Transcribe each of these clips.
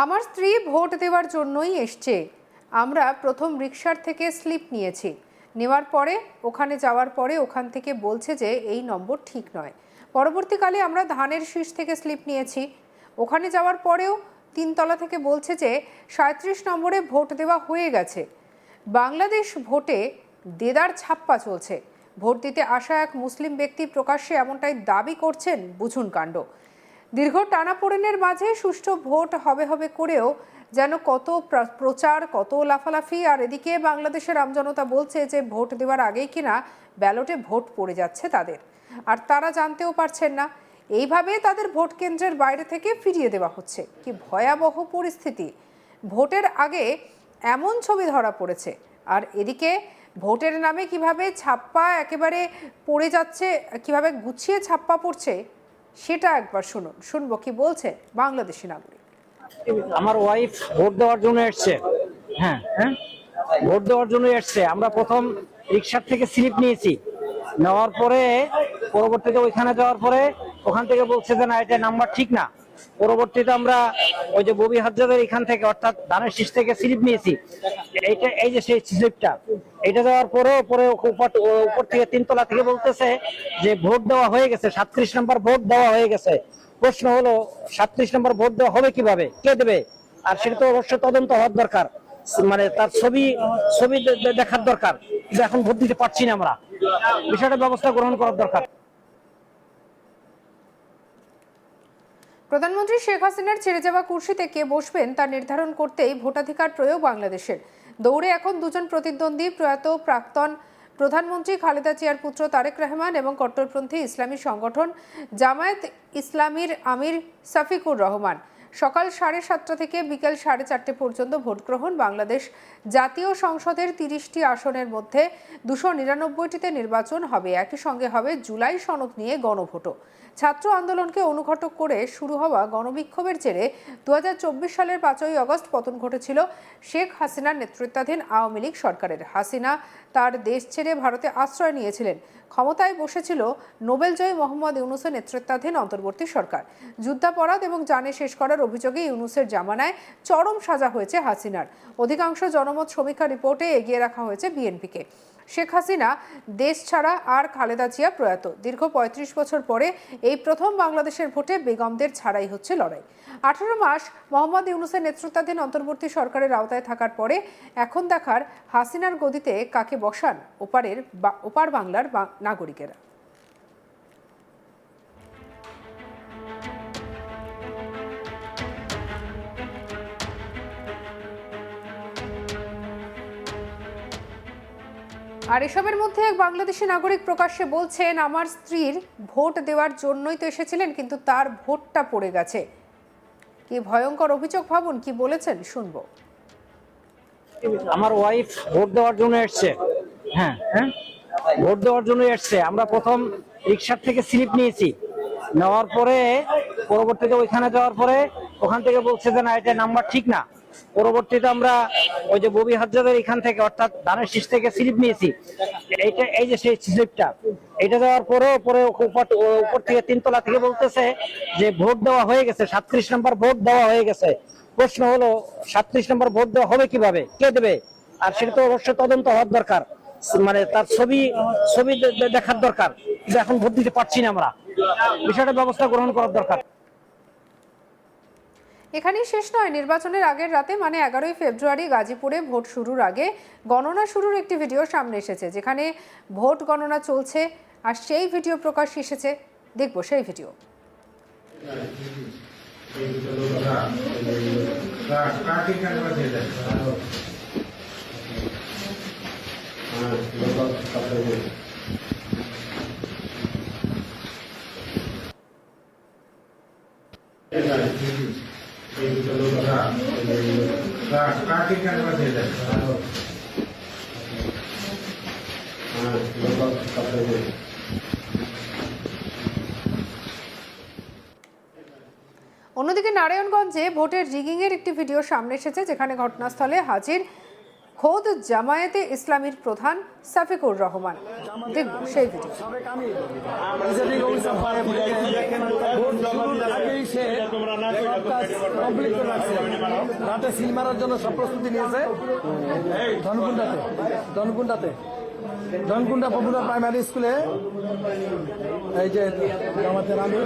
আমার স্ত্রী ভোট দেওয়ার জন্যই এসছে। আমরা প্রথম রিকশার থেকে স্লিপ নিয়েছি, নেওয়ার পরে ওখানে যাওয়ার পরে ওখান থেকে বলছে যে এই নম্বর ঠিক নয়। পরবর্তীকালে আমরা ধানের শীষ থেকে স্লিপ নিয়েছি, ওখানে যাওয়ার পরেও 3 তলা থেকে বলছে যে 37 নম্বরে ভোট দেওয়া হয়ে গেছে। বাংলাদেশ ভোটে দেদার ছাপ্পা চলছে। ভোট দিতে আসা এক মুসলিম ব্যক্তি প্রকাশ্যে এমনটাই দাবি করছেন, বুঝুন কাণ্ড। দীর্ঘ টানাপোড়েনের মাঝে সুষ্ঠু ভোট হবে হবে করেও যেন কত প্রচার, কত লাফালাফি, আর এদিকে বাংলাদেশের আমজনতা বলছে যে ভোট দেওয়ার আগেই কিনা ব্যালটে ভোট পড়ে যাচ্ছে তাদের, আর তারা জানতেও পারছেন না। এইভাবে তাদের ভোট কেন্দ্রের বাইরে থেকে ফিরিয়ে দেওয়া হচ্ছে। কি ভয়াবহ পরিস্থিতি! ভোটের আগে এমন ছবি ধরা পড়েছে, আর এদিকে ভোটের নামে কিভাবে ছাপ্পা একেবারে পড়ে যাচ্ছে, কিভাবে গুছিয়ে ছাপ্পা পড়ছে সেটা একবার শুনবো কি বলছে বাংলাদেশি নাগরিক। আমার ওয়াইফ ভোট দেওয়ার জন্য এসছে। হ্যাঁ হ্যাঁ ভোট দেওয়ার জন্য এসছে। আমরা প্রথম রিকশার থেকে স্লিপ নিয়েছি, নেওয়ার পরে পরবর্তীতে ওইখানে যাওয়ার পরে ওখান থেকে বলছে যে না, এটা নাম্বার ঠিক না। পরবর্তীতে আমরা ওই যে ববি হাজারের এখান থেকে অর্থাৎ ধানের শীষ থেকে স্লিপ নিয়েছি। এইটা এই যে সেই স্লিপটা, এটা দেওয়ার পরে উপর থেকে 3 তলা থেকে বলতেছে যে ভোট দেওয়া হয়ে গেছে, 37 নম্বর ভোট দেওয়া হয়ে গেছে। প্রশ্ন হলো 37 নম্বর ভোট দেওয়া হবে কিভাবে, কে দেবে? আর সেটা তো অবশ্যই তদন্ত হওয়ার দরকার, মানে তার ছবি দেখার দরকার। কিন্তু এখন ভোট দিতে পারছি না আমরা, বিষয়টা ব্যবস্থা গ্রহণ করার দরকার। প্রধানমন্ত্রী শেখ হাসিনার ছেড়ে যাওয়া কুর্সিতে কে বসবেন তা নির্ধারণ করতেই ভোটাধিকার প্রয়োগ বাংলাদেশের। দৌড়ে এখন দুজন প্রতিদ্বন্দ্বী, প্রয়াত প্রাক্তন প্রধানমন্ত্রী খালেদা জিয়ার পুত্র তারেক রহমান এবং কট্টরপন্থী ইসলামী সংগঠন জামায়াত ইসলামীর আমির সাফিকুর রহমান। সকাল 7:30 থেকে বিকেল 4:30 পর্যন্ত ভোট গ্রহণ। বাংলাদেশ জাতীয় সংসদের 30টি আসনের মধ্যে 299টিতে নির্বাচন হবে। একই সঙ্গে হবে জুলাই সনদ নিয়ে গণভোটও। ছাত্র আন্দোলনকে অনুঘটক করে শুরু হওয়া গণবিক্ষোভের জেরে 2024 সালের 5ই আগস্ট পতন ঘটেছিল শেখ হাসিনার নেতৃত্বাধীন আওয়ামী লীগ সরকারের। হাসিনা তার দেশ ছেড়ে ভারতে আশ্রয় নিয়েছিলেন। ক্ষমতায় বসেছিল নোবেলজয়ী মোহাম্মদ ইউনূসের নেতৃত্বাধীন অন্তর্বর্তী সরকার। যুদ্ধাপরাধ এবং জানে শেষ করার অভিযোগে ইউনূসের জামানায় চরম সাজা হয়েছে হাসিনার। অধিকাংশ জনমত সমীক্ষা রিপোর্টে এগিয়ে রাখা হয়েছে বিএনপিকে। শেখ হাসিনা দেশ ছাড়া আর খালেদা জিয়া প্রয়াত। দীর্ঘ 35 বছর পরে এই প্রথম বাংলাদেশের ভোটে বেগমদের ছাড়াই হচ্ছে লড়াই। 18 মাস মোহাম্মদ ইউনূসের নেতৃত্বাধীন অন্তর্বর্তী সরকারের আওতায় থাকার পরে এখন দেখার হাসিনার গদিতে কাকে বসান ওপার বাংলার নাগরিকেরা। আর এসবের মধ্যে এক বাংলাদেশি নাগরিক প্রকাশ্যে বলছেন, আমার স্ত্রীর ভোট দেওয়ার জন্যই তো এসেছিলেন, কিন্তু তার ভোটটা পড়ে গেছে। কি ভয়ঙ্কর অভিযোগ, ভাবুন কি বলেছেন, শুনবো। আমার ওয়াইফ ভোট দেওয়ার জন্য এসছে। হ্যাঁ হ্যাঁ ভোট দেওয়ার জন্য এসছে। আমরা প্রথম রিকশার থেকে স্লিপ নিয়েছি, নেওয়ার পরে পরবর্তীতে ওইখানে যাওয়ার পরে ওখান থেকে বলছে যে না, এটা নাম্বার ঠিক না। পরবর্তীতে আমরা ওই যে ববি হাজারের এখান থেকে অর্থাৎ ধানের শীষ থেকে স্লিপ নিয়েছি। এইটা এই যে সেই স্লিপটা, এটা দেওয়ার পরে উপর থেকে 3 তলা থেকে বলতেছে যে ভোট দেওয়া হয়ে গেছে, 37 নম্বর ভোট দেওয়া হয়ে গেছে। প্রশ্ন হলো 37 নম্বর ভোট দেওয়া হবে কিভাবে, কে দেবে? আর সেটা তো অবশ্যই তদন্ত হওয়ার দরকার, মানে তার ছবি দেখার দরকার। কিন্তু এখন ভোট দিতে পারছি না আমরা, বিষয়টা ব্যবস্থা গ্রহণ করার দরকার। এখানেই শেষ নয়। নির্বাচনের আগের রাতে মানে 11ই ফেব্রুয়ারি গাজীপুরে ভোট শুরুর আগে গণনা শুরুর একটি ভিডিও সামনে এসেছে, যেখানে ভোট গণনা চলছে আর সেই ভিডিও প্রকাশ এসেছে। দেখবো সেই ভিডিও। অন্যদিকে নারায়ণগঞ্জে ভোটের রিগিং এর একটি ভিডিও সামনে এসেছে, যেখানে ঘটনাস্থলে হাজির খোদ জামায়াতে ইসলামীর প্রধান সাফিকুর রহমান। দেখব সেই ভিডিও। রাতে সিল মারার জন্য সব প্রস্তুতি নিয়েছে ধনকুন্ডা পপুলার প্রাইমারি স্কুলে। এই যে আমাদের আমি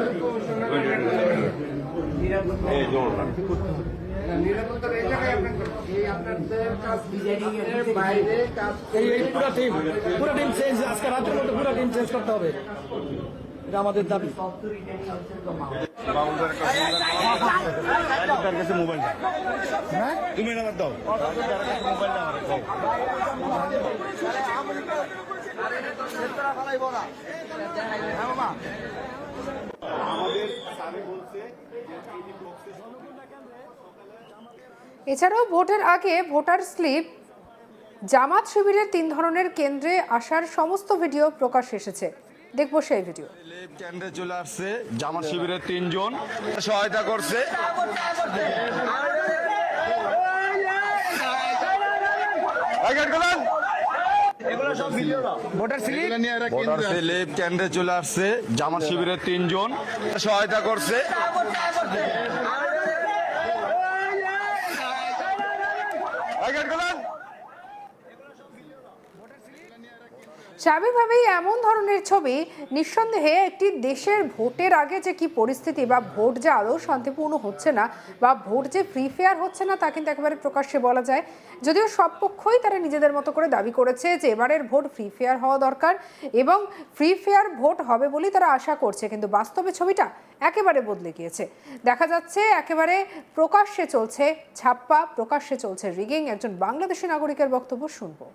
পুরো টিম চেঞ্জ, আজকে রাতের মধ্যে পুরো টিম চেঞ্জ করতে হবে, এটা আমাদের দাবি। এছাড়াও ভোটের আগে ভোটার স্লিপ, জামাত শিবিরের 3 ধরনের কেন্দ্রে আসার সমস্ত ভিডিও প্রকাশ এসেছে। দেখবো সেই ভিডিও। কেন্দ্রে চলে আসছে জামাত শিবিরের 3 জন সহায়তা করছে। ভোটার স্লিপ কেন্দ্রে চলে আসছে জামাত শিবিরের 3 জন সহায়তা করছে। স্বাভাবিকভাবেই এমন ধরনের ছবি নিঃসন্দেহে একটি দেশের ভোটের আগে যে কি পরিস্থিতি, বা ভোট যে আদৌ শান্তিপূর্ণ হচ্ছে না, বা ভোট যে ফ্রি ফেয়ার হচ্ছে না, তা কিন্তু একেবারে প্রকাশ্যে বলা যায়। যদিও সব পক্ষই তারা নিজেদের মতো করে দাবি করেছে যে এবারের ভোট ফ্রি ফেয়ার হওয়া দরকার এবং ফ্রি ফেয়ার ভোট হবে বলেই তারা আশা করছে, কিন্তু বাস্তবে ছবিটা একেবারে বদলে গিয়েছে। দেখা যাচ্ছে একেবারে প্রকাশ্যে চলছে ছাপ্পা, প্রকাশ্যে চলছে রিগিং। একজন বাংলাদেশি নাগরিকের বক্তব্য শুনবো।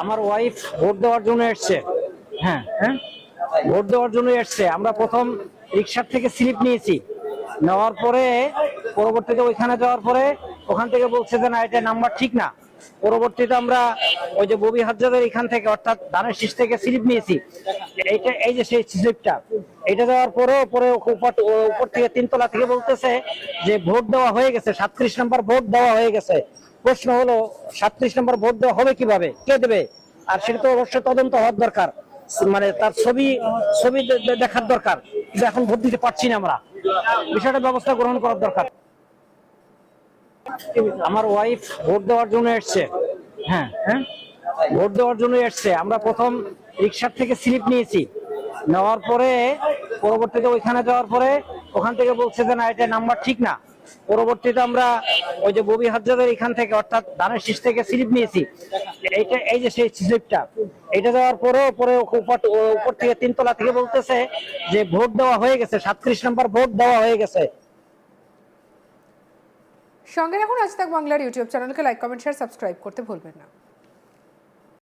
আমার ওয়াইফ ভোট দেওয়ার জন্য এসছে। হ্যাঁ, ভোট দেওয়ার জন্য এসছে। আমরা প্রথম রিক্সার থেকে স্লিপ নিয়েছি, নেওয়ার পরে পরবর্তীতে ওইখানে যাওয়ার পরে ওখান থেকে বলছে যে না, এটা নাম্বার ঠিক না। পরবর্তীতে আমরা ওই যে ববি হাজারের এখান থেকে, অর্থাৎ ধানের শীষ থেকে স্লিপ নিয়েছি। এইটা, এই যে সেই স্লিপটা, এটা দেওয়ার পরে উপর থেকে 3 তলা থেকে বলতেছে যে ভোট দেওয়া হয়ে গেছে, 37 নম্বর ভোট দেওয়া হয়ে গেছে। প্রশ্ন হলো 37 নম্বর ভোট দেওয়া হবে কিভাবে, কে দেবে? আর সেটা তো অবশ্যই তদন্ত হওয়ার দরকার, মানে তার ছবি দেখার দরকার। কিন্তু এখন ভোট দিতে পারছি না আমরা, বিষয়টা ব্যবস্থা গ্রহণ করার দরকার। আমার ওয়াইফ ভোট দেওয়ার জন্য এসছে। হ্যাঁ, ভোট দেওয়ার জন্য এসছে। আমরা প্রথম রিক্সার থেকে স্লিপ নিয়েছি, নেওয়ার পরে পরবর্তীতে ওইখানে যাওয়ার পরে ওখান থেকে বলছে যে না, এটা নাম্বার ঠিক না। পরবর্তীতে আমরা ওই যে ববি হাজারের এখান থেকে, অর্থাৎ ধানের শীষ থেকে স্লিপ নিয়েছি। এইটা, এই যে সেই স্লিপটা, এটা দেওয়ার পরে উপর থেকে 3 তলা থেকে বলতেছে যে ভোট দেওয়া হয়ে গেছে, 37 নম্বর ভোট দেওয়া হয়ে গেছে। সঙ্গে রাখুন আজ তাক বাংলার ইউটিউব চ্যানেলকে লাইক, কমেন্ট, শেয়ার, সাবস্ক্রাইব করতে ভুলবেন না।